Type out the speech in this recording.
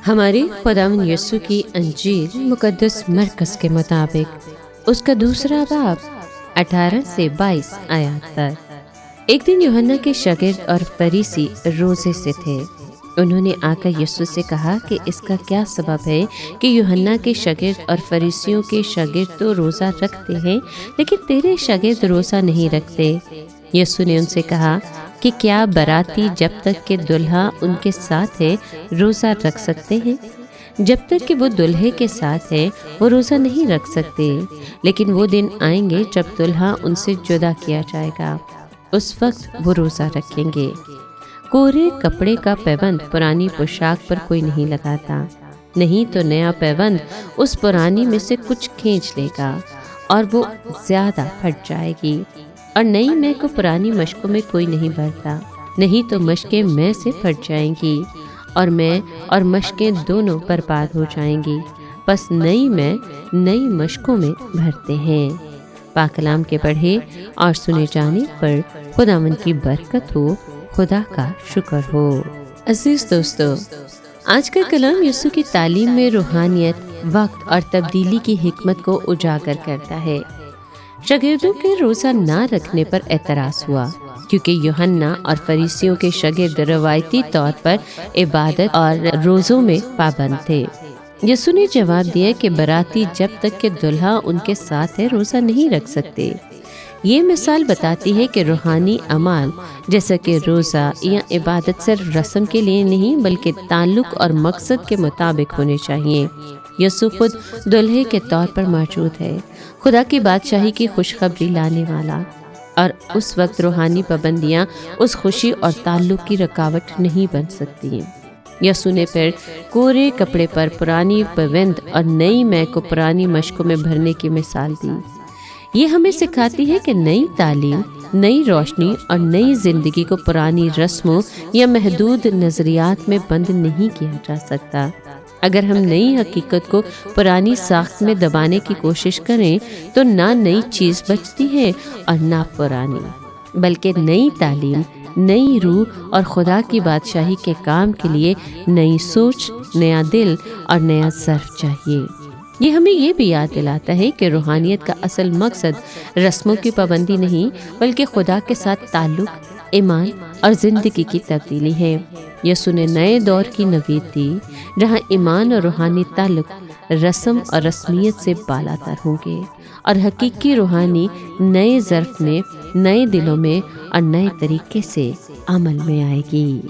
ہمارے خداوند یسوع کی انجیل مقدس مرکز کے مطابق اس کا دوسرا باب 18 سے 22 آیات پر۔ ایک دن یوحنا کے شاگرد اور فریسی روزے سے تھے۔ انہوں نے آ کر یسوع سے کہا کہ اس کا کیا سبب ہے کہ یوحنا کے شاگرد اور فریسیوں کے شاگرد تو روزہ رکھتے ہیں لیکن تیرے شاگرد روزہ نہیں رکھتے۔ یسوع نے ان سے کہا کہ کیا باراتی جب تک کہ دلہا ان کے ساتھ ہے روزہ رکھ سکتے ہیں؟ جب تک کہ وہ دلہے کے ساتھ ہے وہ روزہ نہیں رکھ سکتے، لیکن وہ دن آئیں گے جب دلہا ان سے جدا کیا جائے گا، اس وقت وہ روزہ رکھیں گے۔ کورے کپڑے کا پیوند پرانی پوشاک پر کوئی نہیں لگاتا، نہیں تو نیا پیوند اس پرانی میں سے کچھ کھینچ لے گا اور وہ زیادہ پھٹ جائے گی۔ اور نئی میں کو پرانی مشکوں میں کوئی نہیں بھرتا، نہیں تو مشکیں میں سے پھٹ جائیں گی اور میں اور مشکیں دونوں برباد ہو جائیں گی۔ پس نئی میں نئی مشکوں میں بھرتے ہیں۔ پاک کلام کے پڑھے اور سنے جانے پر خداوند کی برکت ہو، خدا کا شکر ہو۔ عزیز دوستو، آج کا کلام یسوع کی تعلیم میں روحانیت، وقت اور تبدیلی کی حکمت کو اجاگر کرتا ہے۔ شاگردوں کے روزہ نہ رکھنے پر اعتراض ہوا کیونکہ یوحنا اور فریسیوں کے شاگرد روایتی طور پر عبادت اور روزوں میں پابند تھے۔ یسوع نے جواب دیا کہ باراتی جب تک کہ دلہا ان کے ساتھ ہے روزہ نہیں رکھ سکتے۔ یہ مثال بتاتی ہے کہ روحانی اعمال جیسا کہ روزہ یا عبادت صرف رسم کے لیے نہیں بلکہ تعلق اور مقصد کے مطابق ہونے چاہیے۔ یسوع خود دلہے کے طور پر موجود ہے، خدا کی بادشاہی کی خوشخبری لانے والا، اور اس وقت روحانی پابندیاں اس خوشی اور تعلق کی رکاوٹ نہیں بن سکتی۔ یسوع نے پھر کورے کپڑے پر پرانی پیوند اور نئی میں کو پرانی مشکوں میں بھرنے کی مثال دی۔ یہ ہمیں سکھاتی ہے کہ نئی تعلیم، نئی روشنی اور نئی زندگی کو پرانی رسموں یا محدود نظریات میں بند نہیں کیا جا سکتا۔ اگر ہم نئی حقیقت کو پرانی ساخت میں دبانے کی کوشش کریں تو نہ نئی چیز بچتی ہے اور نہ پرانی، بلکہ نئی تعلیم، نئی روح اور خدا کی بادشاہی کے کام کے لیے نئی سوچ، نیا دل اور نیا ظرف چاہیے۔ یہ ہمیں یہ بھی یاد دلاتا ہے کہ روحانیت کا اصل مقصد رسموں کی پابندی نہیں بلکہ خدا کے ساتھ تعلق، ایمان اور زندگی کی تبدیلی ہے۔ یسوع نے نئے دور کی نوید دی جہاں ایمان اور روحانی تعلق رسم اور رسمیت سے بالاتر ہوں گے اور حقیقی روحانی نئے ظرف میں، نئے دلوں میں اور نئے طریقے سے عمل میں آئے گی۔